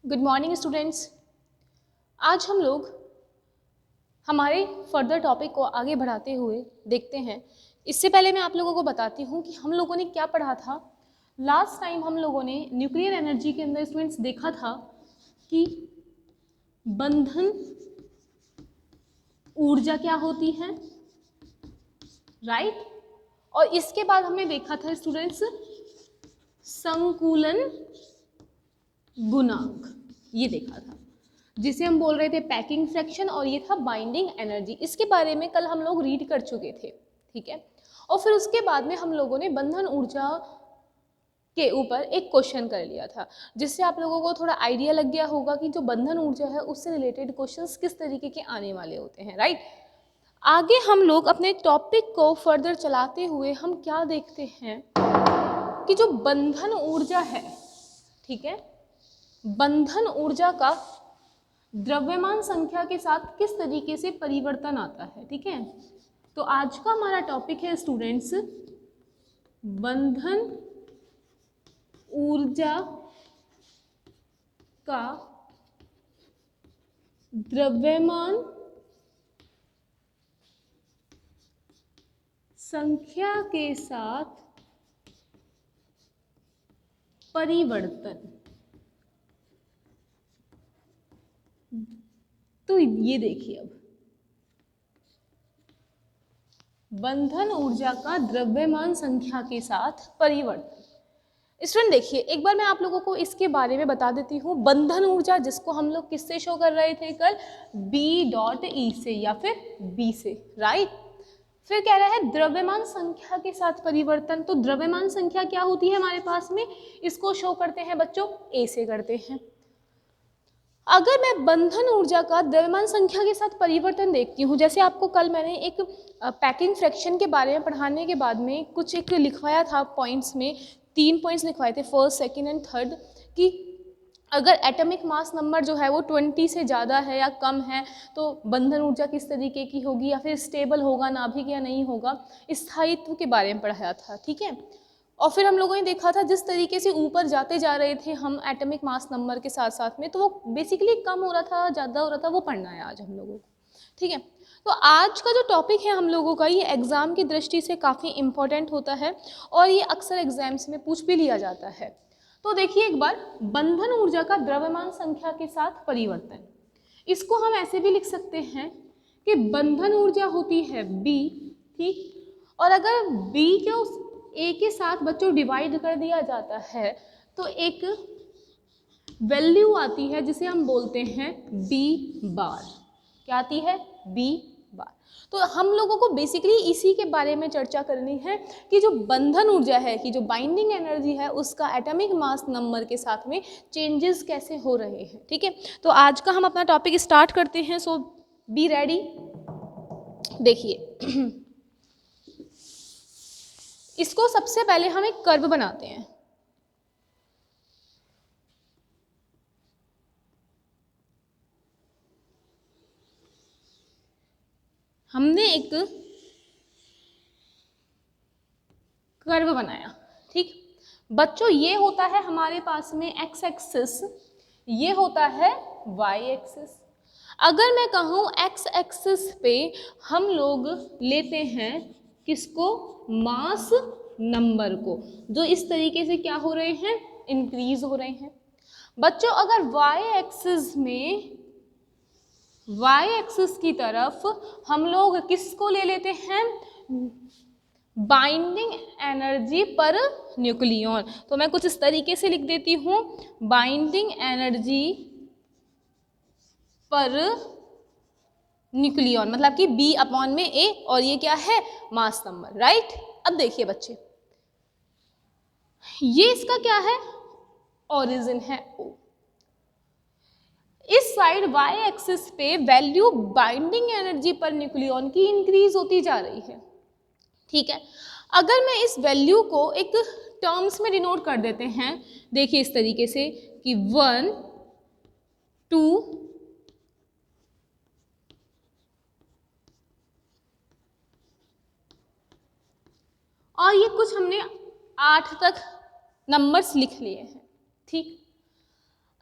Good morning students. आज हम लोग हमारे फर्दर टॉपिक को आगे बढ़ाते हुए देखते हैं। इससे पहले मैं आप लोगों को बताती हूँ कि हम लोगों ने क्या पढ़ा था। लास्ट टाइम हम लोगों ने न्यूक्लियर एनर्जी के अंदर स्टूडेंट्स देखा था कि बंधन ऊर्जा क्या होती है, राइट। और इसके बाद हमने देखा था स्टूडेंट्स संकुलन गुणांक, ये देखा था जिसे हम बोल रहे थे पैकिंग फ्रैक्शन, और ये था बाइंडिंग एनर्जी। इसके बारे में कल हम लोग रीड कर चुके थे, ठीक है। और फिर उसके बाद में हम लोगों ने बंधन ऊर्जा के ऊपर एक क्वेश्चन कर लिया था, जिससे आप लोगों को थोड़ा आइडिया लग गया होगा कि जो बंधन ऊर्जा है उससे रिलेटेड क्वेश्चंस किस तरीके के आने वाले होते हैं, राइट। आगे हम लोग अपने टॉपिक को फर्दर चलाते हुए हम क्या देखते हैं कि जो बंधन ऊर्जा है, ठीक है, बंधन ऊर्जा का द्रव्यमान संख्या के साथ किस तरीके से परिवर्तन आता है, ठीक है। तो आज का हमारा टॉपिक है स्टूडेंट्स बंधन ऊर्जा का द्रव्यमान संख्या के साथ परिवर्तन। तो ये देखिए, अब बंधन ऊर्जा का द्रव्यमान संख्या के साथ परिवर्तन। स्टूडेंट देखिए, एक बार मैं आप लोगों को इसके बारे में बता देती हूँ। बंधन ऊर्जा जिसको हम लोग किससे शो कर रहे थे कल, B.E से या फिर B से, राइट। फिर कह रहा है द्रव्यमान संख्या के साथ परिवर्तन। तो द्रव्यमान संख्या क्या होती है हमारे पास में, इसको शो करते हैं बच्चों A से करते हैं। अगर मैं बंधन ऊर्जा का द्रव्यमान संख्या के साथ परिवर्तन देखती हूँ, जैसे आपको कल मैंने एक पैकिंग फ्रैक्शन के बारे में पढ़ाने के बाद में कुछ एक लिखवाया था पॉइंट्स में, 3 पॉइंट्स लिखवाए थे, फर्स्ट, सेकंड एंड थर्ड, कि अगर एटॉमिक मास नंबर जो है वो 20 से ज़्यादा है या कम है तो बंधन ऊर्जा किस तरीके की होगी, या फिर स्टेबल होगा, नाभिक या नहीं होगा, स्थायित्व के बारे में पढ़ाया था, ठीक है। और फिर हम लोगों ने देखा था जिस तरीके से ऊपर जाते जा रहे थे हम एटॉमिक मास नंबर के साथ साथ में, तो वो बेसिकली कम हो रहा था, ज़्यादा हो रहा था, वो पढ़ना है आज हम लोगों को, ठीक है। तो आज का जो टॉपिक है हम लोगों का, ये एग्ज़ाम की दृष्टि से काफ़ी इम्पोर्टेंट होता है और ये अक्सर एग्जाम्स में पूछ भी लिया जाता है। तो देखिए एक बार, बंधन ऊर्जा का द्रव्यमान संख्या के साथ परिवर्तन, इसको हम ऐसे भी लिख सकते हैं कि बंधन ऊर्जा होती है B, ठीक। और अगर B के उस A के साथ बच्चों डिवाइड कर दिया जाता है तो एक वैल्यू आती है जिसे हम बोलते हैं B बार। क्या आती है, B बार। तो हम लोगों को बेसिकली इसी के बारे में चर्चा करनी है कि जो बंधन ऊर्जा है, कि जो बाइंडिंग एनर्जी है, उसका एटॉमिक मास नंबर के साथ में चेंजेस कैसे हो रहे हैं, ठीक है। तो आज का हम अपना टॉपिक स्टार्ट करते हैं। सो बी रेडी। देखिए इसको सबसे पहले हम एक कर्व बनाते हैं। हमने एक कर्व बनाया, ठीक बच्चों। ये होता है हमारे पास में एक्स एक्सिस, ये होता है वाई एक्सिस। अगर मैं कहूँ एक्स एक्सिस पे हम लोग लेते हैं किसको, मास नंबर को, जो इस तरीके से क्या हो रहे हैं, इंक्रीज हो रहे हैं। बच्चों अगर वाई एक्सिस में, वाई एक्सिस की तरफ हम लोग किसको ले लेते हैं, बाइंडिंग एनर्जी पर न्यूक्लियन, तो मैं कुछ इस तरीके से लिख देती हूँ, बाइंडिंग एनर्जी पर न्यूक्लियन, मतलब कि B/A, और ये क्या है, मास नंबर, राइट। अब देखिए बच्चे, ये इसका क्या है, ओरिजिन है O। इस साइड y एक्सिस पे value binding energy per nucleon की इंक्रीज होती जा रही है, ठीक है। अगर मैं इस वैल्यू को एक टर्म्स में डिनोट कर देते हैं, देखिए इस तरीके से कि 1, 2, और ये कुछ हमने 8 तक नंबर्स लिख लिए हैं, ठीक।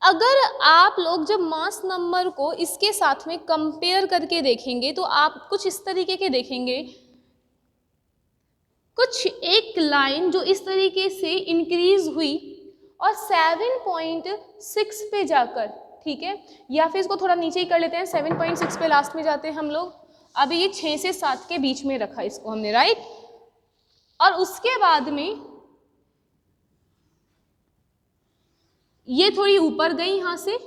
अगर आप लोग जब मास नंबर को इसके साथ में कंपेयर करके देखेंगे तो आप कुछ इस तरीके के देखेंगे, कुछ एक लाइन जो इस तरीके से इंक्रीज हुई और 7.6 पे जाकर, ठीक है, या फिर इसको थोड़ा नीचे ही कर लेते हैं, 7.6 पे लास्ट में जाते हैं हम लोग। अभी ये 6 से 7 के बीच में रखा इसको हमने, राइट। और उसके बाद में ये थोड़ी ऊपर गई यहाँ से,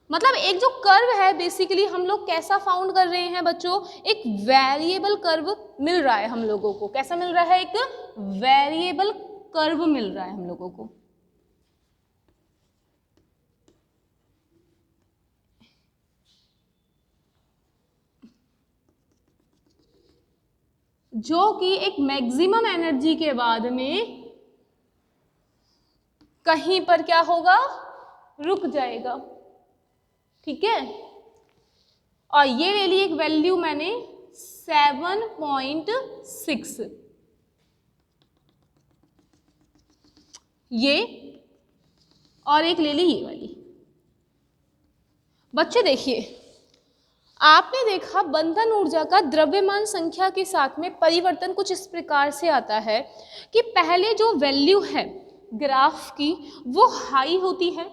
मतलब एक जो कर्व है बेसिकली हम लोग कैसा फाउंड कर रहे हैं बच्चों, एक वेरिएबल कर्व मिल रहा है हम लोगों को। कैसा मिल रहा है? एक वेरिएबल कर्व मिल रहा है हम लोगों को। जो कि एक मैक्सिमम एनर्जी के बाद में कहीं पर क्या होगा, रुक जाएगा, ठीक है। और ये ले ली एक वैल्यू मैंने 7.6, ये, और एक ले ली ये वाली। बच्चे देखिए, आपने देखा बंधन ऊर्जा का द्रव्यमान संख्या के साथ में परिवर्तन कुछ इस प्रकार से आता है कि पहले जो वैल्यू है ग्राफ की वो हाई होती है,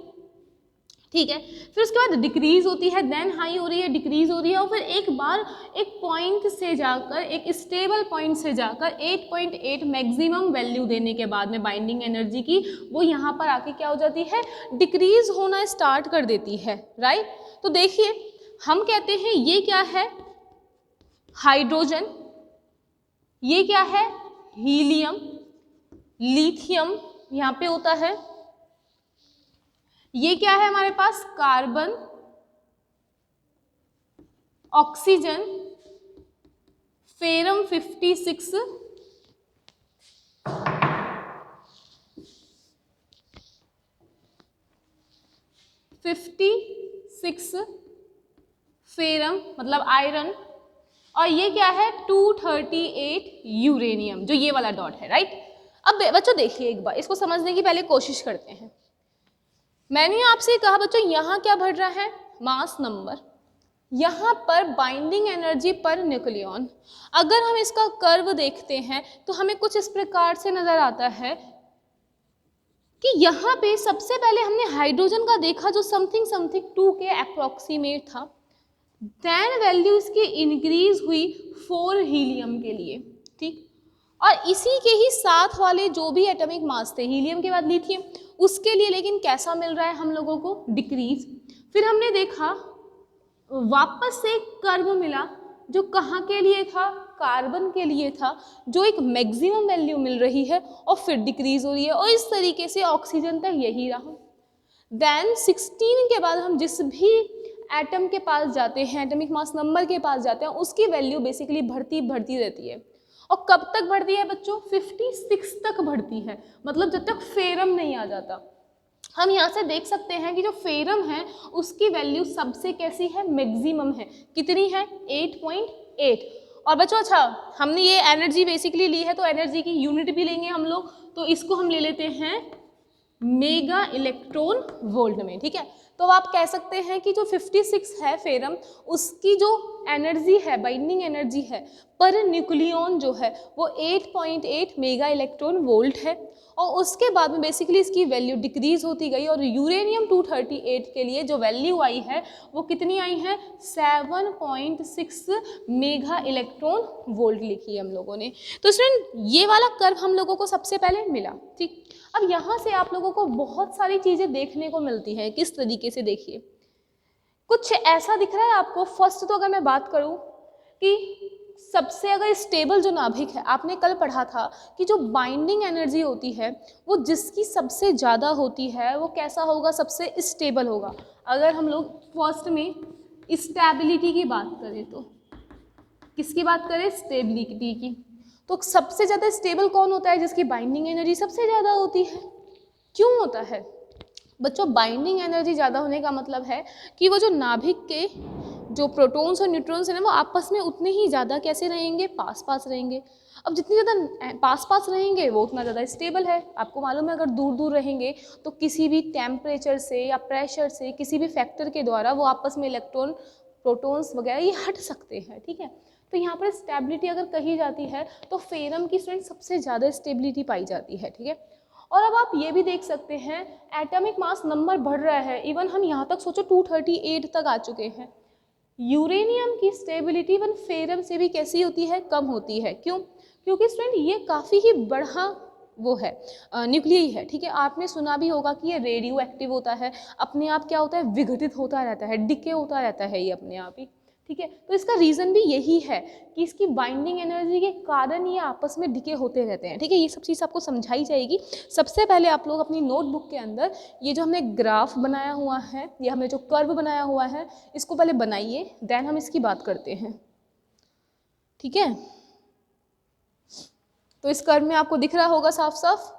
ठीक है, फिर उसके बाद डिक्रीज होती है, देन हाई हो रही है, डिक्रीज हो रही है, और फिर एक बार एक पॉइंट से जाकर, एक स्टेबल पॉइंट से जाकर 8.8 मैक्सिमम वैल्यू देने के बाद में बाइंडिंग एनर्जी की, वो यहाँ पर आके क्या हो जाती है, डिक्रीज होना स्टार्ट कर देती है, राइट। तो देखिए हम कहते हैं ये क्या है, हाइड्रोजन, ये क्या है, हीलियम, लिथियम यहाँ पे होता है, ये क्या है हमारे पास, कार्बन, ऑक्सीजन, फेरम 56, फेरम मतलब आयरन, और ये क्या है 238 यूरेनियम, जो ये वाला डॉट है, राइट। अब बच्चों देखिए एक बार इसको समझने की पहले कोशिश करते हैं। मैंने आपसे कहा बच्चों यहाँ क्या बढ़ रहा है, मास नंबर, यहाँ पर बाइंडिंग एनर्जी पर न्यूक्लियॉन। अगर हम इसका कर्व देखते हैं तो हमें कुछ इस प्रकार से नजर आता है कि यहाँ पे सबसे पहले हमने हाइड्रोजन का देखा जो समथिंग 2 के अप्रोक्सीमेट था, देन वैल्यू इसकी इंक्रीज हुई 4 हीलियम के लिए, ठीक, और इसी के ही साथ वाले जो भी एटॉमिक मास थे, हीलियम के बाद लिथियम, उसके लिए लेकिन कैसा मिल रहा है हम लोगों को, डिक्रीज। फिर हमने देखा वापस से एक कर्व मिला जो कहाँ के लिए था, कार्बन के लिए था, जो एक मैक्सिमम वैल्यू मिल रही है और फिर डिक्रीज हो रही है, और इस तरीके से ऑक्सीजन तक यही रहा। देन 16 के बाद हम जिस भी एटम के पास जाते हैं, एटॉमिक मास नंबर के पास जाते हैं, उसकी वैल्यू बेसिकली बढ़ती रहती है। और कब तक बढ़ती है बच्चों, 56 तक बढ़ती है, मतलब जब तक फेरम नहीं आ जाता। हम यहाँ से देख सकते हैं कि जो फेरम है उसकी वैल्यू सबसे कैसी है, मैक्सिमम है, कितनी है 8.8। और बच्चों अच्छा, हमने ये एनर्जी बेसिकली ली है तो एनर्जी की यूनिट भी लेंगे हम लोग, तो इसको हम ले लेते हैं मेगा इलेक्ट्रॉन वोल्ट में, ठीक है। तो आप कह सकते हैं कि जो 56 है फेरम, उसकी जो एनर्जी है, बाइंडिंग एनर्जी है पर न्यूक्लियॉन जो है वो 8.8 मेगा इलेक्ट्रॉन वोल्ट है, और उसके बाद में बेसिकली इसकी वैल्यू डिक्रीज होती गई, और यूरेनियम 238 के लिए जो वैल्यू आई है वो कितनी आई है, 7.6 मेगा इलेक्ट्रॉन वोल्ट लिखी है हम लोगों ने। तो स्टूडेंट ये वाला कर्व हम लोगों को सबसे पहले मिला, ठीक। अब यहाँ से आप लोगों को बहुत सारी चीज़ें देखने को मिलती हैं, किस तरीके से, देखिए कुछ ऐसा दिख रहा है आपको। फर्स्ट तो अगर मैं बात करूँ कि सबसे अगर स्टेबल जो नाभिक है, आपने कल पढ़ा था कि जो बाइंडिंग एनर्जी होती है वो जिसकी सबसे ज़्यादा होती है वो कैसा होगा, सबसे स्टेबल होगा। अगर हम लोग फर्स्ट में स्टेबिलिटी की बात करें तो किसकी बात करें, स्टेबिलिटी की, तो सबसे ज़्यादा स्टेबल कौन होता है, जिसकी बाइंडिंग एनर्जी सबसे ज़्यादा होती है। क्यों होता है, बच्चों बाइंडिंग एनर्जी ज़्यादा होने का मतलब है कि वो जो नाभिक के जो प्रोटॉन्स और न्यूट्रॉन्स हैं ना वो आपस में उतने ही ज़्यादा कैसे रहेंगे, पास पास रहेंगे। अब जितनी ज़्यादा पास पास रहेंगे वो उतना ज़्यादा स्टेबल है। आपको मालूम है अगर दूर दूर रहेंगे तो किसी भी टेम्परेचर से या प्रेशर से, किसी भी फैक्टर के द्वारा वो आपस में इलेक्ट्रॉन, प्रोटॉन्स वगैरह ये हट सकते हैं, ठीक है। तो यहाँ पर स्टेबिलिटी अगर कही जाती है तो फेरम की स्टूडेंट सबसे ज़्यादा स्टेबिलिटी पाई जाती है, ठीक है। और अब आप ये भी देख सकते हैं एटॉमिक मास नंबर बढ़ रहा है, इवन हम यहाँ तक सोचो 238 तक आ चुके हैं। यूरेनियम की स्टेबिलिटी इवन फेरम से भी कैसी होती है, कम होती है। क्यों? क्योंकि स्टूडेंट ये काफ़ी ही बड़ा वो है, न्यूक्लियई है, ठीक है। आपने सुना भी होगा कि ये रेडियो एक्टिव होता है, अपने आप क्या होता है, विघटित होता रहता है, डिके होता रहता है ये अपने आप ही, ठीक है। तो इसका रीज़न भी यही है कि इसकी बाइंडिंग एनर्जी के कारण ये आपस में डिके होते रहते हैं, ठीक है। ये सब चीज़ आपको समझाई जाएगी। सबसे पहले आप लोग अपनी नोटबुक के अंदर ये जो हमने ग्राफ बनाया हुआ है, ये हमने जो कर्व बनाया हुआ है, इसको पहले बनाइए, देन हम इसकी बात करते हैं, ठीक है। तो इस कर्व में आपको दिख रहा होगा साफ साफ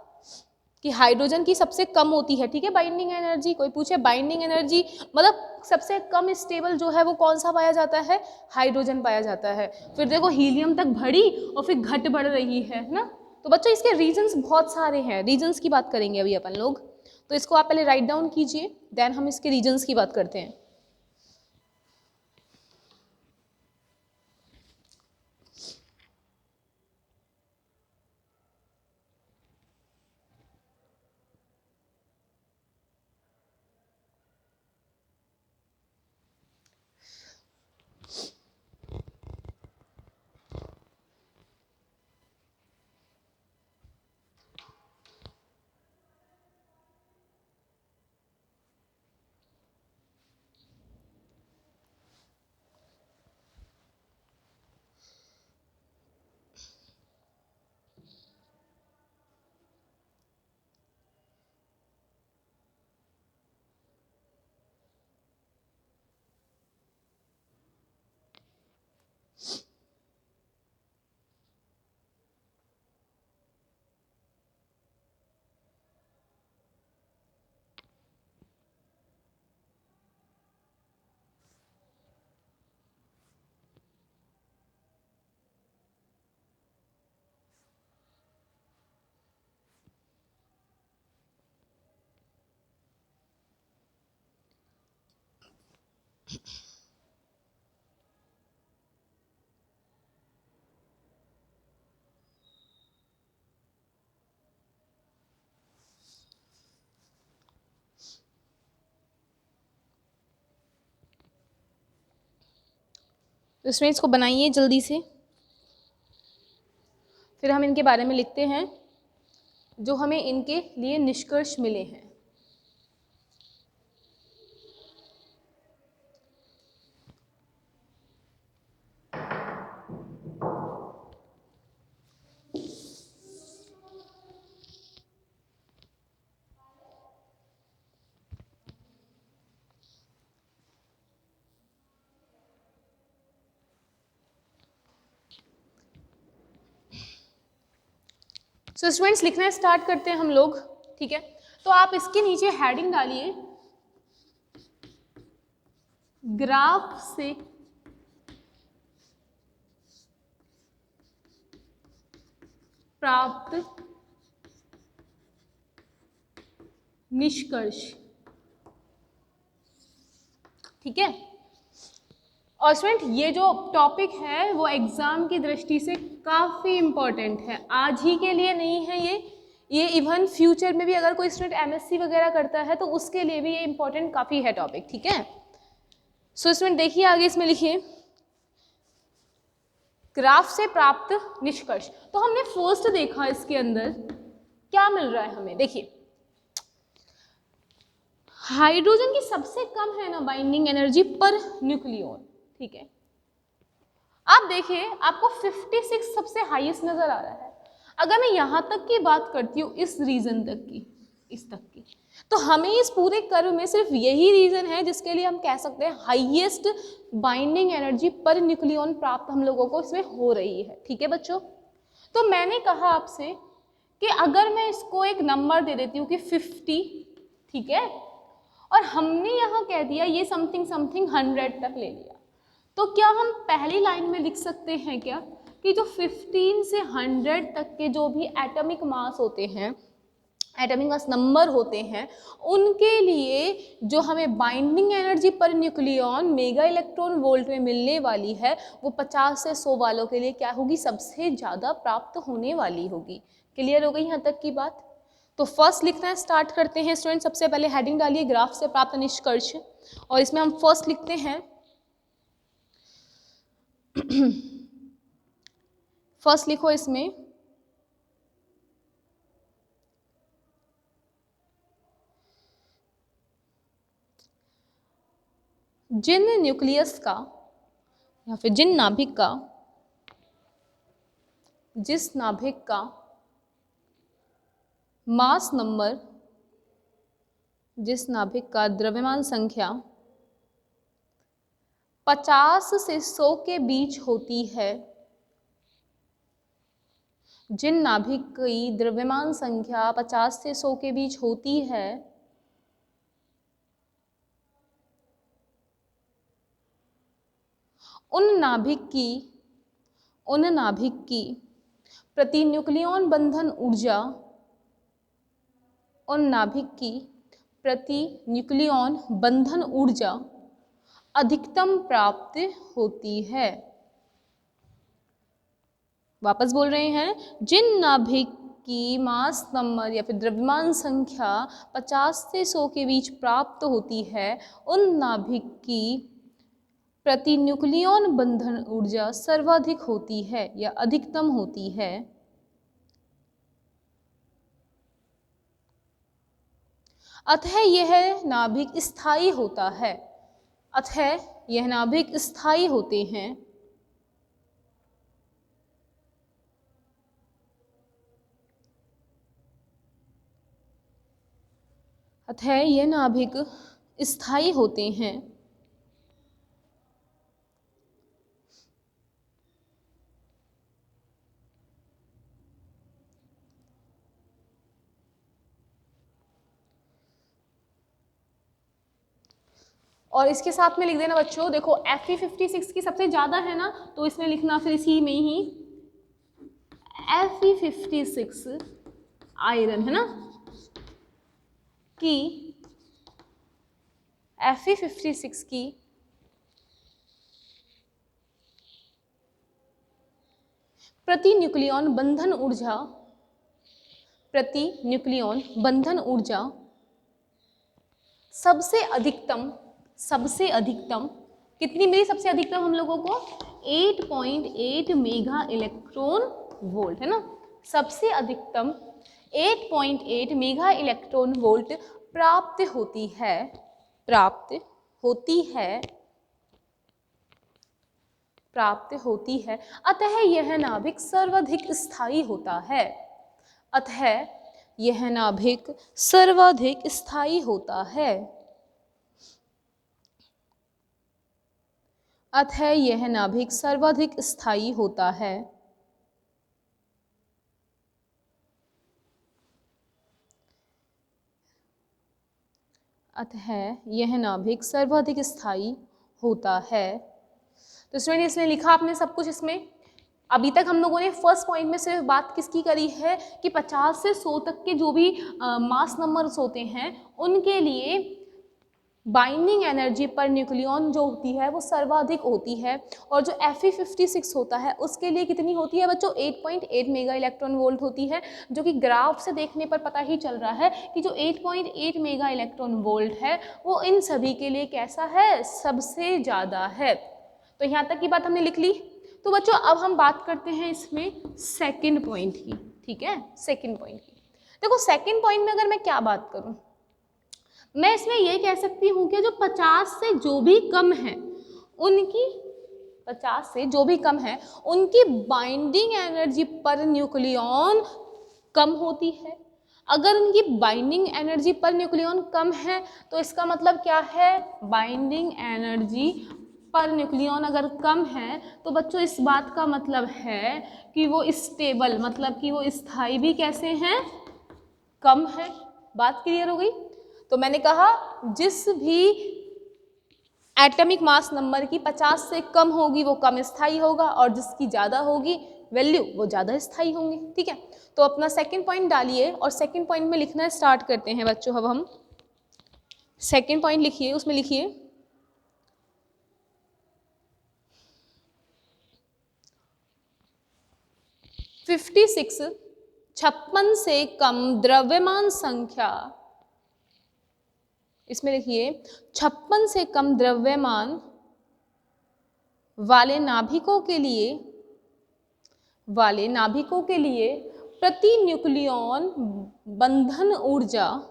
कि हाइड्रोजन की सबसे कम होती है, ठीक है, बाइंडिंग एनर्जी। कोई पूछे बाइंडिंग एनर्जी मतलब सबसे कम स्टेबल जो है वो कौन सा पाया जाता है, हाइड्रोजन पाया जाता है। फिर देखो हीलियम तक बढ़ी और फिर घट बढ़ रही है ना। तो बच्चों इसके रीजंस बहुत सारे हैं, रीजंस की बात करेंगे अभी अपन लोग। तो इसको आप पहले राइट डाउन कीजिए, देन हम इसके रीजंस की बात करते हैं। तो इसमें इसको बनाइए जल्दी से, फिर हम इनके बारे में लिखते हैं जो हमें इनके लिए निष्कर्ष मिले हैं। सो स्टूडेंट्स लिखना स्टार्ट करते हैं हम लोग, ठीक है। तो आप इसके नीचे हेडिंग डालिए ग्राफ से प्राप्त निष्कर्ष, ठीक है। और स्टूडेंट ये जो टॉपिक है वो एग्जाम की दृष्टि से काफ़ी इम्पोर्टेंट है, आज ही के लिए नहीं है ये इवन फ्यूचर में भी अगर कोई स्टूडेंट एमएससी वगैरह करता है तो उसके लिए भी ये इम्पोर्टेंट काफ़ी है टॉपिक, ठीक है। सो स्टूडेंट देखिए आगे इसमें लिखिए ग्राफ से प्राप्त निष्कर्ष। तो हमने फर्स्ट देखा इसके अंदर क्या मिल रहा है हमें, देखिए हाइड्रोजन की सबसे कम है ना बाइंडिंग एनर्जी पर न्यूक्लियॉन, ठीक है। आप देखिए आपको 56 सबसे हाईएस्ट नजर आ रहा है। अगर मैं यहाँ तक की बात करती हूँ, इस रीजन तक की, इस तक की, तो हमें इस पूरे कर्व में सिर्फ यही रीजन है जिसके लिए हम कह सकते हैं हाईएस्ट बाइंडिंग एनर्जी पर न्यूक्लियॉन प्राप्त हम लोगों को इसमें हो रही है, ठीक है बच्चों। तो मैंने कहा आपसे कि अगर मैं इसको एक नंबर दे देती हूँ कि 50, ठीक है, और हमने यहाँ कह दिया ये समथिंग समथिंग 100 तक ले लिया, तो क्या हम पहली लाइन में लिख सकते हैं क्या कि जो 15 से 100 तक के जो भी एटॉमिक मास होते हैं, एटॉमिक मास नंबर होते हैं, उनके लिए जो हमें binding energy per nucleon mega electron volt में मिलने वाली है वो 50 से 100 वालों के लिए क्या होगी, सबसे ज़्यादा प्राप्त होने वाली होगी। क्लियर हो गई यहाँ तक की बात? तो फर्स्ट लिखना स्टार्ट करते हैं स्टूडेंट। सबसे पहले हेडिंग डालिए ग्राफ से प्राप्त निष्कर्ष, और इसमें हम फर्स्ट लिखते हैं फर्स्ट लिखो इसमें जिन न्यूक्लियस का या फिर जिस नाभिक का मास नंबर, जिस नाभिक का द्रव्यमान संख्या 50 से 100 के बीच होती है, जिन नाभिक की द्रव्यमान संख्या 50 से 100 के बीच होती है, उन नाभिक की प्रति न्यूक्लियन बंधन ऊर्जा, उन नाभिक की प्रति न्यूक्लियन बंधन ऊर्जा अधिकतम प्राप्त होती है। वापस बोल रहे हैं, जिन नाभिक की मास नंबर या फिर द्रव्यमान संख्या 50 से 100 के बीच प्राप्त होती है, उन नाभिक की प्रति न्यूक्लियन बंधन ऊर्जा सर्वाधिक होती है या अधिकतम होती है। अतः यह नाभिक स्थायी होता है, अतः यह नाभिक स्थायी होते हैं। अतः यह नाभिक स्थायी होते हैं। और इसके साथ में लिख देना बच्चों, देखो Fe56 की सबसे ज़्यादा है ना, तो इसमें लिखना फिर इसी में ही Fe56 आयरन है ना, कि Fe56 की प्रति न्यूक्लियन बंधन ऊर्जा सबसे अधिकतम कितनी मिली? सबसे अधिकतम हम लोगों को 8.8 मेगा इलेक्ट्रॉन वोल्ट है ना, सबसे अधिकतम 8.8 मेगा इलेक्ट्रॉन वोल्ट प्राप्त होती है। अतः यह नाभिक सर्वाधिक स्थायी होता है। अतः यह नाभिक सर्वाधिक स्थायी होता है। अतः यह नाभिक सर्वाधिक स्थायी होता है। अतः यह नाभिक सर्वाधिक स्थायी होता है। तो स्टूडेंट इसमें लिखा आपने सब कुछ। इसमें अभी तक हम लोगों ने फर्स्ट पॉइंट में सिर्फ बात किसकी करी है कि 50 से 100 तक के जो भी मास नंबर्स होते हैं उनके लिए बाइंडिंग एनर्जी पर न्यूक्लियन जो होती है वो सर्वाधिक होती है, और जो Fe56 होता है उसके लिए कितनी होती है बच्चों? 8.8 मेगा इलेक्ट्रॉन वोल्ट होती है, जो कि ग्राफ से देखने पर पता ही चल रहा है कि जो 8.8 मेगा इलेक्ट्रॉन वोल्ट है वो इन सभी के लिए कैसा है? सबसे ज़्यादा है। तो यहाँ तक की बात हमने लिख ली। तो बच्चों अब हम बात करते हैं इसमें सेकेंड पॉइंट की, ठीक है, सेकेंड पॉइंट की। देखो सेकेंड पॉइंट में अगर मैं क्या बात करूँ, मैं इसमें ये कह सकती हूँ कि जो 50 से जो भी कम है उनकी बाइंडिंग एनर्जी पर न्यूक्लियन कम होती है। अगर उनकी बाइंडिंग एनर्जी पर न्यूक्लियन कम है तो इसका मतलब क्या है? बाइंडिंग एनर्जी पर न्यूक्लियन अगर कम है तो बच्चों इस बात का मतलब है कि वो स्टेबल, मतलब कि वो स्थायी भी कैसे हैं? कम है। बात क्लियर हो गई? तो मैंने कहा जिस भी एटॉमिक मास नंबर की 50 से कम होगी वो कम स्थायी होगा, और जिसकी ज़्यादा होगी वैल्यू वो ज़्यादा स्थायी होंगे। ठीक है, तो अपना सेकंड पॉइंट डालिए और सेकंड पॉइंट में लिखना स्टार्ट करते हैं बच्चों। अब हम सेकंड पॉइंट लिखिए, उसमें लिखिए 56 से कम द्रव्यमान संख्या, इसमें लिखिए 56 से कम द्रव्यमान वाले नाभिकों के लिए प्रति न्यूक्लियॉन बंधन ऊर्जा,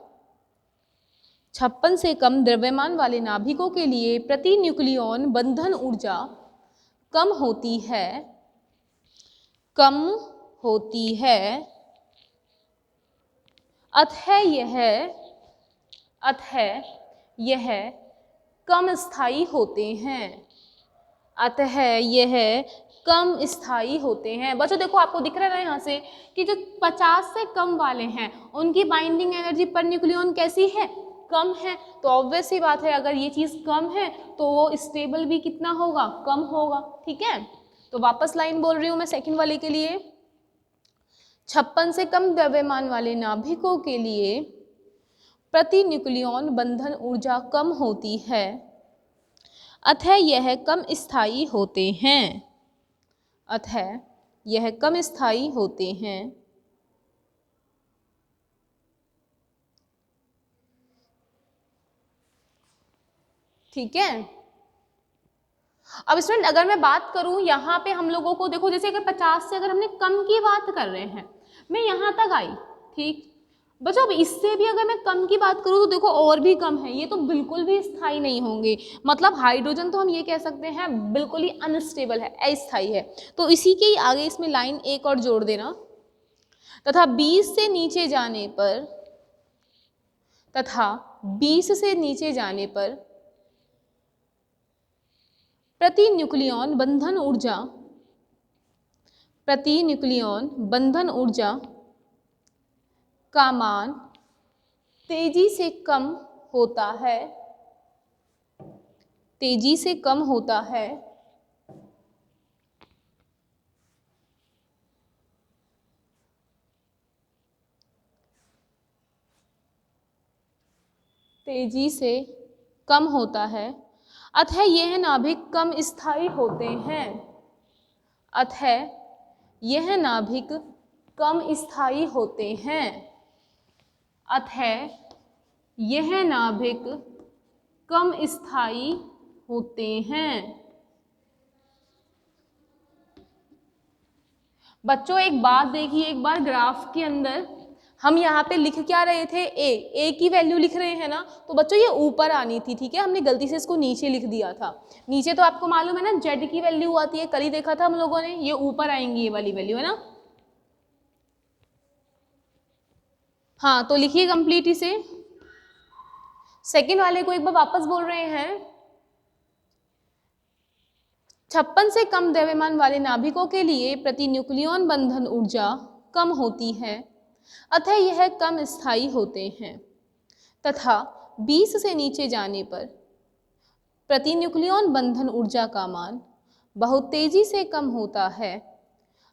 56 से कम द्रव्यमान वाले नाभिकों के लिए प्रति न्यूक्लियॉन बंधन ऊर्जा कम होती है, अतः यह कम स्थायी होते हैं। अतः यह कम स्थायी होते हैं। बच्चों देखो आपको दिख रहा है यहाँ से कि जो 50 से कम वाले हैं उनकी बाइंडिंग एनर्जी पर न्यूक्लियॉन कैसी है, कम है। तो ऑब्वियस सी बात है अगर ये चीज़ कम है तो वो स्टेबल भी कितना होगा, कम होगा। ठीक है, तो वापस लाइन बोल रही हूँ मैं सेकंड वाले के लिए, 56 से कम द्रव्यमान वाले नाभिकों के लिए प्रति न्यूक्लियॉन बंधन ऊर्जा कम होती है, अतः यह कम स्थायी होते हैं। अतः यह कम स्थायी होते हैं। ठीक है, अब स्टूडेंट अगर मैं बात करूं यहाँ पे हम लोगों को देखो, जैसे अगर 50 से अगर हमने कम की बात कर रहे हैं, मैं यहाँ तक आई, ठीक बच्चों, अब इससे भी अगर मैं कम की बात करूँ तो देखो और भी कम है, ये तो बिल्कुल भी स्थायी नहीं होंगे। मतलब हाइड्रोजन तो हम ये कह सकते हैं बिल्कुल ही अनस्टेबल है, अस्थायी है। तो इसी के आगे इसमें लाइन एक और जोड़ देना, तथा 20 से नीचे जाने पर प्रति न्यूक्लियॉन बंधन ऊर्जा का मान तेजी से कम होता है, तेजी से कम होता है। तेजी से कम होता है, अतः यह नाभिक कम स्थायी होते हैं। अतः यह नाभिक कम स्थायी होते हैं। अतः यह नाभिक कम स्थायी होते हैं। बच्चों एक बात देखिए, एक बार ग्राफ के अंदर हम यहाँ पे लिख क्या रहे थे, ए की वैल्यू लिख रहे हैं ना, तो बच्चों ये ऊपर आनी थी। ठीक है, हमने गलती से इसको नीचे लिख दिया था। नीचे तो आपको मालूम है ना जेड की वैल्यू आती है, कल ही देखा था हम लोगों ने, ये ऊपर आएंगी ये वाली वैल्यू, है ना। हाँ तो लिखिए कंप्लीट इसे। सेकेंड वाले को एक बार वापस बोल रहे हैं, 56 से कम द्रव्यमान वाले नाभिकों के लिए प्रति न्यूक्लियॉन बंधन ऊर्जा कम होती है, अतः यह कम स्थायी होते हैं। तथा 20 से नीचे जाने पर प्रति न्यूक्लियॉन बंधन ऊर्जा का मान बहुत तेजी से कम होता है,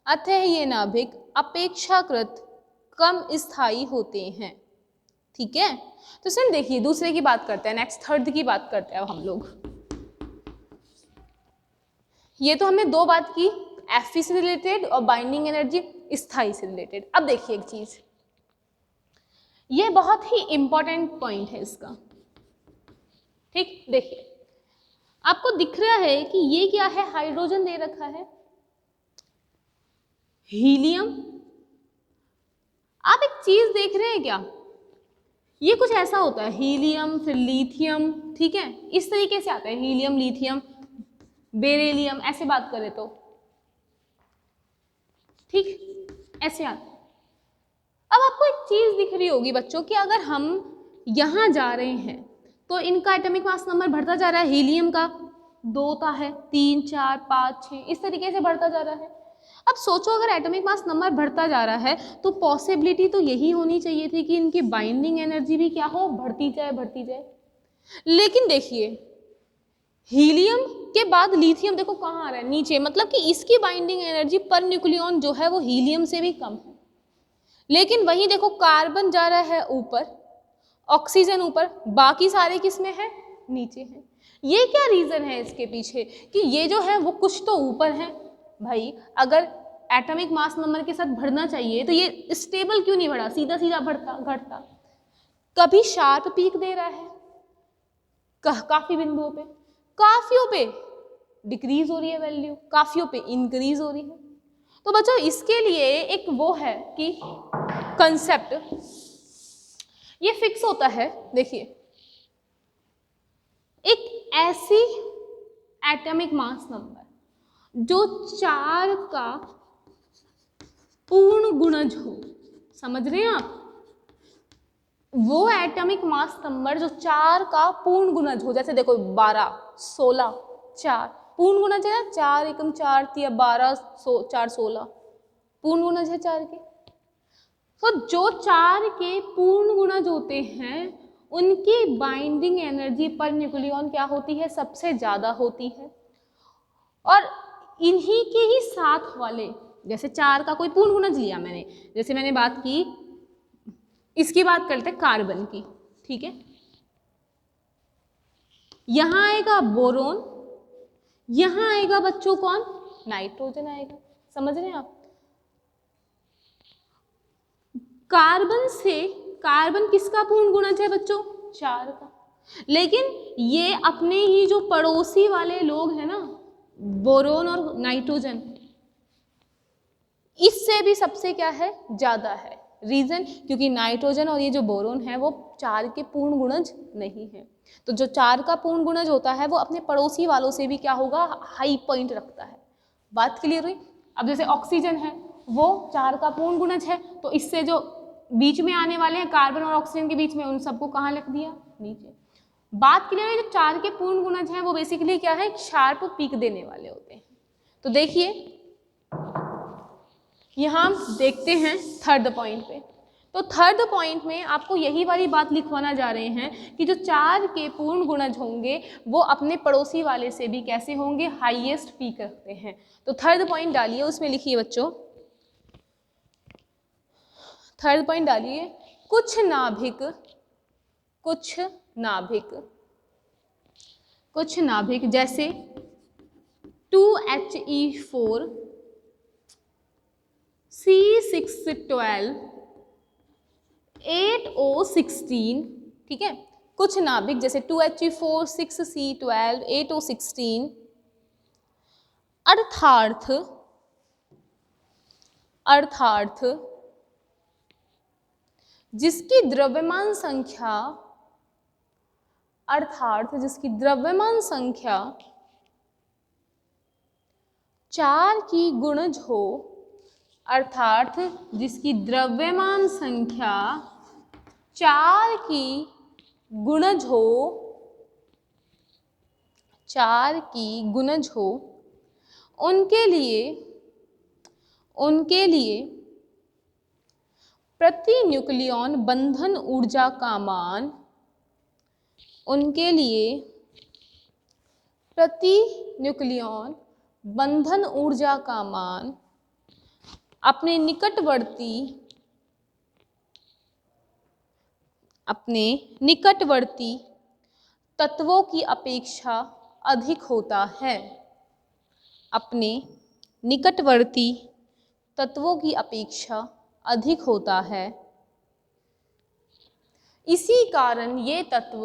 अतः ये नाभिक अपेक्षाकृत कम स्थायी होते हैं। ठीक है, तो सर देखिए दूसरे की बात करते हैं, नेक्स्ट थर्ड की बात करते हैं अब हम लोग। ये तो हमने दो बात की, Fe से रिलेटेड और बाइंडिंग एनर्जी स्थायी से रिलेटेड। अब देखिए एक चीज, ये बहुत ही इंपॉर्टेंट पॉइंट है इसका। ठीक, देखिए आपको दिख रहा है कि ये क्या है, हाइड्रोजन दे रखा है, हीलियम। आप एक चीज देख रहे हैं क्या, ये कुछ ऐसा होता है, हीलियम फिर लिथियम। ठीक है, इस तरीके से आता है, हीलियम लिथियम बेरिलियम, ऐसे बात करें तो ठीक ऐसे आता है। अब आपको एक चीज दिख रही होगी बच्चों कि अगर हम यहां जा रहे हैं तो इनका एटॉमिक मास नंबर बढ़ता जा रहा है, हीलियम का 2 है, 3 4 5 6 इस तरीके से बढ़ता जा रहा है। अब सोचो अगर एटॉमिक मास नंबर बढ़ता जा रहा है तो पॉसिबिलिटी तो यही होनी चाहिए थी कि इनकी बाइंडिंग एनर्जी भी क्या हो, बढ़ती जाए बढ़ती जाए। लेकिन देखिए हीलियम के बाद लिथियम देखो कहाँ आ रहा है, नीचे, मतलब कि इसकी बाइंडिंग एनर्जी पर न्यूक्लियॉन जो है वो हीलियम से भी कम है। लेकिन वहीं देखो कार्बन जा रहा है ऊपर, ऑक्सीजन ऊपर, बाकी सारे किस में है, नीचे हैं। ये क्या रीजन है इसके पीछे कि ये जो है वो कुछ तो ऊपर है। भाई अगर एटॉमिक मास नंबर के साथ बढ़ना चाहिए तो ये स्टेबल क्यों नहीं बढ़ा, सीधा सीधा बढ़ता घटता। कभी शार्प पीक दे रहा है काफी बिंदुओं पे, काफियों पे डिक्रीज हो रही है वैल्यू, काफियों पे इंक्रीज हो रही है। तो बच्चों इसके लिए एक वो है कि कंसेप्ट ये फिक्स होता है। देखिए एक ऐसी एटॉमिक मास नंबर जो 4 का पूर्ण गुणज हो, समझ रहे हैं आप, वो एटॉमिक मास नंबर जो 4 का पूर्ण गुणज हो। जैसे देखो 12, 16, 4 पूर्ण गुणज है ना, 4 एकम 4 या 12 4 16 पूर्ण गुणज है 4 के। तो जो 4 के पूर्ण गुणज होते हैं उनकी बाइंडिंग एनर्जी पर न्यूक्लियॉन क्या होती है, सबसे ज्यादा होती है। और इन्हीं के ही साथ वाले, जैसे 4 का कोई पूर्ण गुणज लिया मैंने, जैसे मैंने बात की, इसकी बात करते हैं कार्बन की, ठीक है। यहां आएगा बोरोन, यहां आएगा बच्चों कौन, नाइट्रोजन आएगा, समझ रहे हैं आप। कार्बन से, कार्बन किसका पूर्ण गुणज है बच्चों, 4 का। लेकिन ये अपने ही जो पड़ोसी वाले लोग हैं ना, बोरोन और नाइट्रोजन, इससे भी सबसे क्या है, ज्यादा है। रीजन क्योंकि नाइट्रोजन और ये जो बोरोन है वो 4 के पूर्ण गुणज नहीं है। तो जो 4 का पूर्ण गुणज होता है वो अपने पड़ोसी वालों से भी क्या होगा, हाई पॉइंट रखता है। बात क्लियर हुई। अब जैसे ऑक्सीजन है वो 4 का पूर्ण गुणज है, तो इससे जो बीच में आने वाले हैं कार्बन और ऑक्सीजन के बीच में, उन सबको कहाँ लिख दिया, नीचे। बात क्लियर है। जो 4 के पूर्ण गुणज हैं वो बेसिकली क्या है, शार्प पीक देने वाले होते हैं। तो देखिए यहाँ हम देखते हैं थर्ड पॉइंट पे। तो थर्ड पॉइंट में आपको यही वाली बात लिखवाना जा रहे हैं कि जो 4 के पूर्ण गुणज होंगे वो अपने पड़ोसी वाले से भी कैसे होंगे, हाईएस्ट पीक रखते हैं। तो थर्ड पॉइंट डालिए, उसमें लिखिए बच्चों, थर्ड पॉइंट डालिए, कुछ नाभिक, कुछ नाभिक, कुछ नाभिक जैसे 2He4 C612 8O16, ठीक है। कुछ नाभिक जैसे 2He4 6C12 8O16 अर्थार्थ जिसकी द्रव्यमान संख्या, अर्थार्थ जिसकी द्रव्यमान संख्या 4 की गुणज हो, अर्थात जिसकी द्रव्यमान संख्या 4 की गुणज हो, 4 की गुणज हो, उनके लिए प्रति न्यूक्लियॉन बंधन ऊर्जा का मान, उनके लिए प्रति न्यूक्लियॉन बंधन ऊर्जा का मान अपने निकटवर्ती तत्वों की अपेक्षा अधिक होता है, अपने निकटवर्ती तत्वों की अपेक्षा अधिक होता है। इसी कारण ये तत्व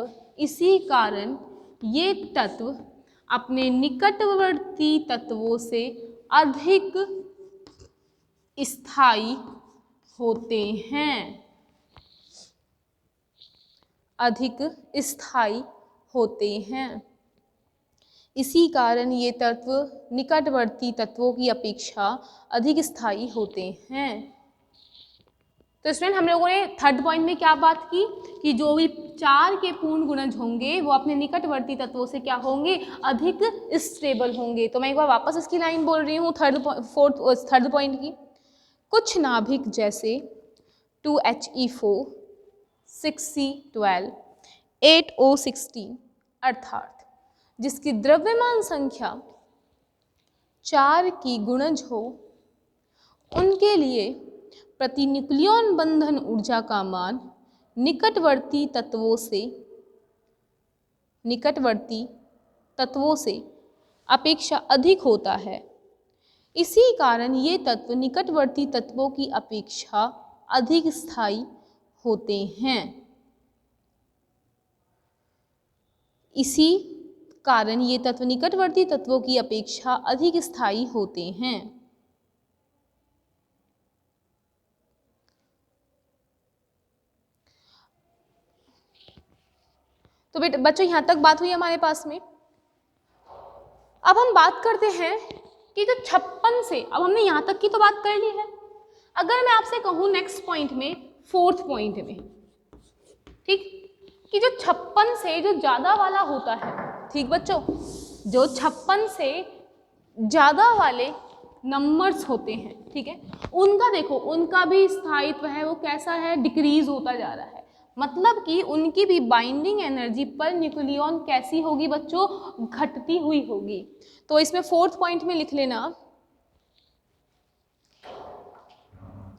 अपने निकटवर्ती तत्वों से अधिक स्थायी होते हैं, अधिक स्थायी होते हैं। इसी कारण ये तत्व निकटवर्ती तत्वों की अपेक्षा अधिक स्थायी होते हैं। तो स्टूडेंट हम लोगों ने थर्ड पॉइंट में क्या बात की कि जो भी 4 के पूर्ण गुणज होंगे वो अपने निकटवर्ती तत्वों से क्या होंगे, अधिक स्टेबल होंगे। तो मैं एक बार वापस इसकी लाइन बोल रही हूँ थर्ड पॉइंट की। कुछ नाभिक जैसे 2He4, 6C12, 8O16 अर्थात जिसकी द्रव्यमान संख्या 4 की गुणज हो, उनके लिए प्रतिन्यूक्लियन बंधन ऊर्जा का मान निकटवर्ती तत्वों से अपेक्षा अधिक होता है। इसी कारण ये तत्व निकटवर्ती तत्वों की अपेक्षा अधिक स्थायी होते हैं। इसी कारण ये तत्व निकटवर्ती तत्वों की अपेक्षा अधिक स्थायी होते हैं। तो बेटा बच्चों यहाँ तक बात हुई हमारे पास में। अब हम बात करते हैं कि जो 56 से, अब हमने यहाँ तक की तो बात कर ली है। अगर मैं आपसे कहूँ नेक्स्ट पॉइंट में, फोर्थ पॉइंट में, ठीक, कि जो 56 से जो ज़्यादा वाला होता है, ठीक बच्चों, जो 56 से ज़्यादा वाले नंबर्स होते हैं, ठीक है, उनका देखो, उनका भी स्थायित्व है वो कैसा है, डिक्रीज होता जा रहा है। मतलब कि उनकी भी बाइंडिंग एनर्जी पर न्यूक्लियन कैसी होगी बच्चों, घटती हुई होगी। तो इसमें फोर्थ पॉइंट में लिख लेना,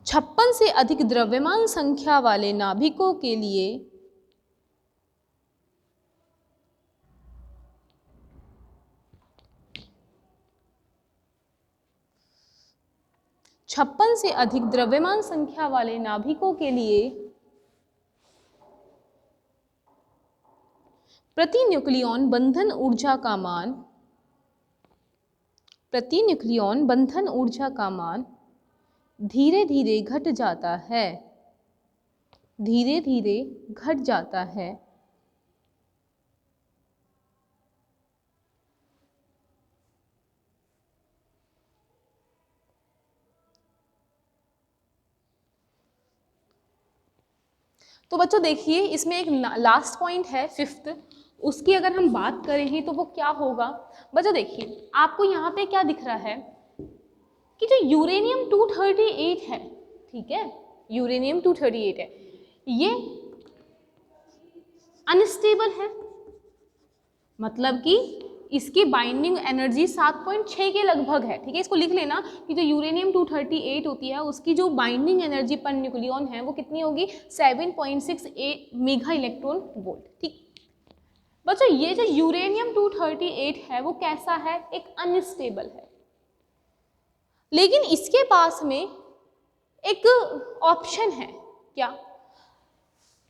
56 से अधिक द्रव्यमान संख्या वाले नाभिकों के लिए 56 से अधिक द्रव्यमान संख्या वाले नाभिकों के लिए प्रति न्यूक्लियन बंधन ऊर्जा का मान धीरे धीरे घट जाता है, तो बच्चों देखिए इसमें एक लास्ट पॉइंट है फिफ्थ, उसकी अगर हम बात करें तो वो क्या होगा बच्चों। देखिए आपको यहाँ पे क्या दिख रहा है कि जो यूरेनियम 238 है, ठीक है, यूरेनियम 238 है, ये अनस्टेबल है। मतलब कि इसकी बाइंडिंग एनर्जी 7.6 के लगभग है, ठीक है। इसको लिख लेना कि जो यूरेनियम 238 होती है उसकी जो बाइंडिंग एनर्जी पर न्यूक्लियन है वो कितनी होगी, 7.68 मेगा इलेक्ट्रॉन वोल्ट, ठीक। बच्चों ये जो यूरेनियम 238 है वो कैसा है, एक अनस्टेबल है। लेकिन इसके पास में एक ऑप्शन है, क्या,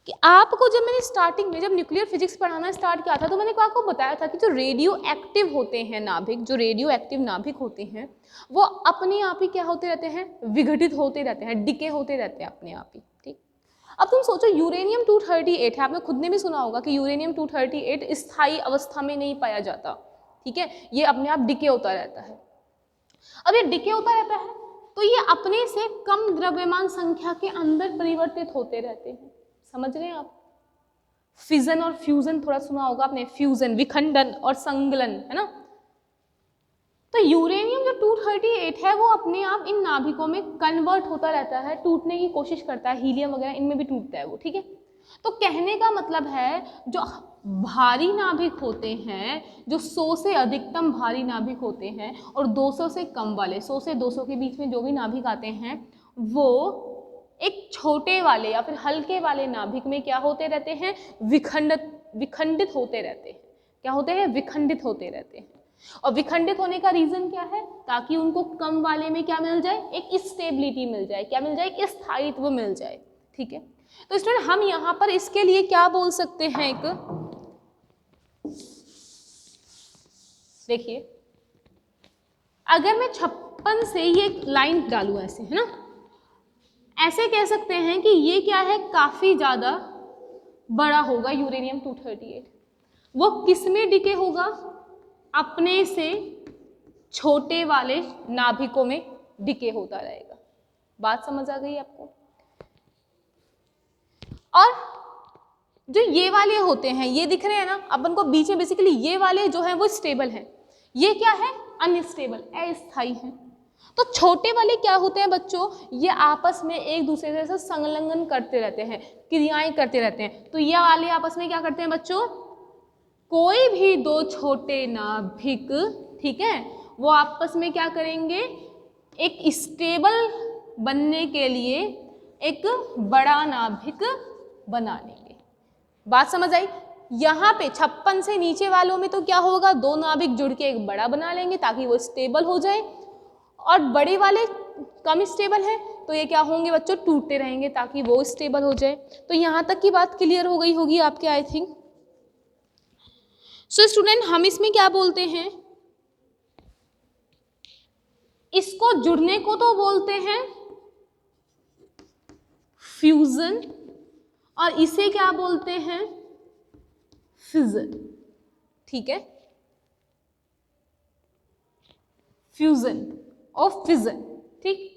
कि आपको जब मैंने स्टार्टिंग में जब न्यूक्लियर फिजिक्स पढ़ाना स्टार्ट किया था तो मैंने आपको बताया था कि जो रेडियो एक्टिव होते हैं नाभिक, जो रेडियो एक्टिव नाभिक होते हैं वो अपने आप ही क्या होते रहते हैं, विघटित होते रहते हैं, डिके होते रहते हैं अपने आप ही, ठीक। अब तुम सोचो यूरेनियम 238 है, आपने खुद ने भी सुना होगा कि यूरेनियम 238 स्थायी अवस्था में नहीं पाया जाता, ठीक है, ये अपने आप डिके होता रहता है। अब ये डिके होता रहता है तो ये अपने से कम द्रव्यमान संख्या के अंदर परिवर्तित होते रहते हैं, समझ रहे हैं आप। फिजन और फ्यूजन थोड़ा सुना होगा आपने, फ्यूजन विखंडन और संगलन, है ना। तो यूरेनियम जो 238 है वो अपने आप इन नाभिकों में कन्वर्ट होता रहता है, टूटने की कोशिश करता है, हीलियम वगैरह इनमें भी टूटता है वो, ठीक है। तो कहने का मतलब है जो भारी नाभिक होते हैं, जो 100 से अधिकतम भारी नाभिक होते हैं और 200 से कम वाले, 100 से 200 के बीच में जो भी नाभिक आते हैं वो एक छोटे वाले या फिर हल्के वाले नाभिक में क्या होते रहते हैं, विखंडित होते रहते हैं। क्या होते हैं, विखंडित होते रहते हैं। और विखंडित होने का रीजन क्या है, ताकि उनको कम वाले में क्या मिल जाए, एक स्टेबिलिटी मिल जाए, क्या मिल जाए, एक स्थायित्व मिल जाए, ठीक है। तो स्टूडेंट हम यहाँ पर इसके लिए क्या बोल सकते हैं, एक देखिए अगर मैं 56 से ये लाइन डालूं ऐसे, है ना, ऐसे कह सकते हैं कि ये क्या है, काफी ज्यादा बड़ा होगा यूरेनियम 238। वो किस में डिके होगा, अपने से छोटे वाले नाभिकों में डिके होता रहेगा। बात समझ आ गई आपको। और जो ये वाले होते हैं, ये दिख रहे हैं ना अपन को बीच में, बेसिकली ये वाले जो है वो स्टेबल हैं, ये क्या है, अनस्टेबल, अस्थायी हैं। तो छोटे वाले क्या होते हैं बच्चों, ये आपस में एक दूसरे से संलग्न करते रहते हैं, क्रियाएं करते रहते हैं। तो ये वाले आपस में क्या करते हैं बच्चों, कोई भी दो छोटे नाभिक, ठीक है, वो आपस में क्या करेंगे, एक स्टेबल बनने के लिए एक बड़ा नाभिक बना लेंगे। बात समझ आई? यहाँ पे 56 से नीचे वालों में तो क्या होगा, दो नाभिक जुड़ के एक बड़ा बना लेंगे ताकि वो स्टेबल हो जाए, और बड़े वाले कम स्टेबल हैं तो ये क्या होंगे बच्चों, टूटते रहेंगे ताकि वो स्टेबल हो जाए। तो यहाँ तक की बात क्लियर हो गई होगी आपके, आई थिंक। सो स्टूडेंट, हम इसमें क्या बोलते हैं, इसको जुड़ने को तो बोलते हैं फ्यूजन, और इसे क्या बोलते हैं, फिजन। ठीक है, फ्यूजन और फिजन। ठीक,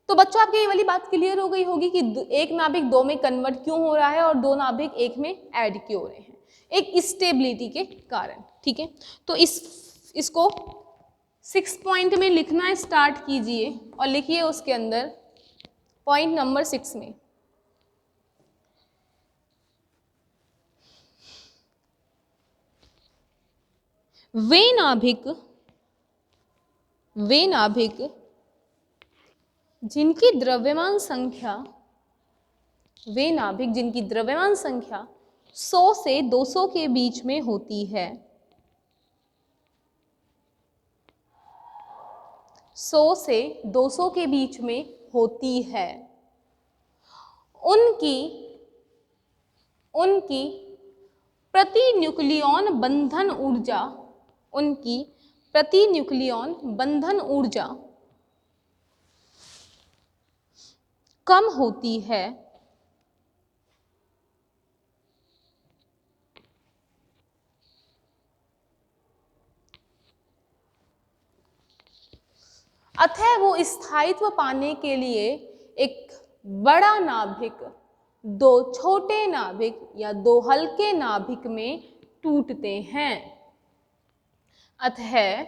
तो बच्चों आपकी ये वाली बात क्लियर हो गई होगी कि एक नाभिक दो में कन्वर्ट क्यों हो रहा है और दो नाभिक एक में ऐड क्यों हो रहे हैं, एक स्टेबिलिटी के कारण। ठीक है, तो इसको 6 पॉइंट में लिखना स्टार्ट कीजिए और लिखिए उसके अंदर पॉइंट नंबर 6 में, वे नाभिक जिनकी द्रव्यमान संख्या, वे नाभिक जिनकी द्रव्यमान संख्या 100 से 200 के बीच में होती है, 100 से 200 के बीच में होती है, उनकी प्रति न्यूक्लियन बंधन ऊर्जा, उनकी प्रति न्यूक्लियन बंधन ऊर्जा कम होती है, अतः वो स्थायित्व पाने के लिए एक बड़ा नाभिक दो छोटे नाभिक या दो हल्के नाभिक में टूटते हैं। अतः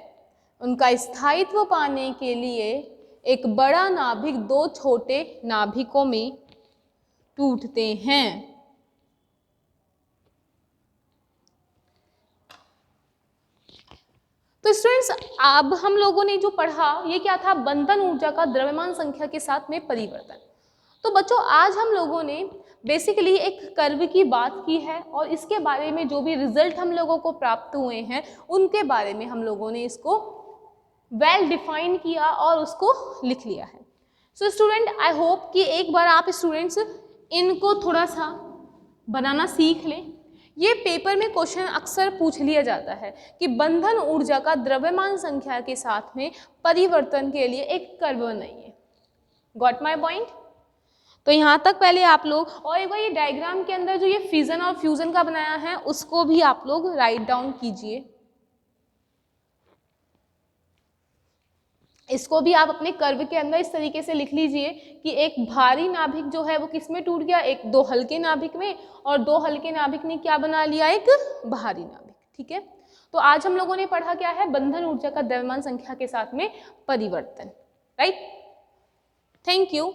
उनका स्थायित्व पाने के लिए एक बड़ा नाभिक दो छोटे नाभिकों में टूटते हैं। तो स्टूडेंट्स, अब हम लोगों ने जो पढ़ा ये क्या था, बंधन ऊर्जा का द्रव्यमान संख्या के साथ में परिवर्तन। तो बच्चों, आज हम लोगों ने बेसिकली एक कर्व की बात की है और इसके बारे में जो भी रिजल्ट हम लोगों को प्राप्त हुए हैं उनके बारे में हम लोगों ने इसको वेल डिफाइन किया और उसको लिख लिया है। सो स्टूडेंट, आई होप कि एक बार आप स्टूडेंट्स इनको थोड़ा सा बनाना सीख लें। ये पेपर में क्वेश्चन अक्सर पूछ लिया जाता है कि बंधन ऊर्जा का द्रव्यमान संख्या के साथ में परिवर्तन के लिए एक कर्व बनाइए। Got my point? तो यहाँ तक पहले आप लोग, और एक बार ये डायग्राम के अंदर जो ये फिजन और फ्यूजन का बनाया है उसको भी आप लोग राइट डाउन कीजिए। इसको भी आप अपने कर्व के अंदर इस तरीके से लिख लीजिए कि एक भारी नाभिक जो है वो किस में टूट गया, एक दो हल्के नाभिक में, और दो हल्के नाभिक ने क्या बना लिया, एक भारी नाभिक। ठीक है, तो आज हम लोगों ने पढ़ा क्या है, बंधन ऊर्जा का द्रव्यमान संख्या के साथ में परिवर्तन। Right, thank you.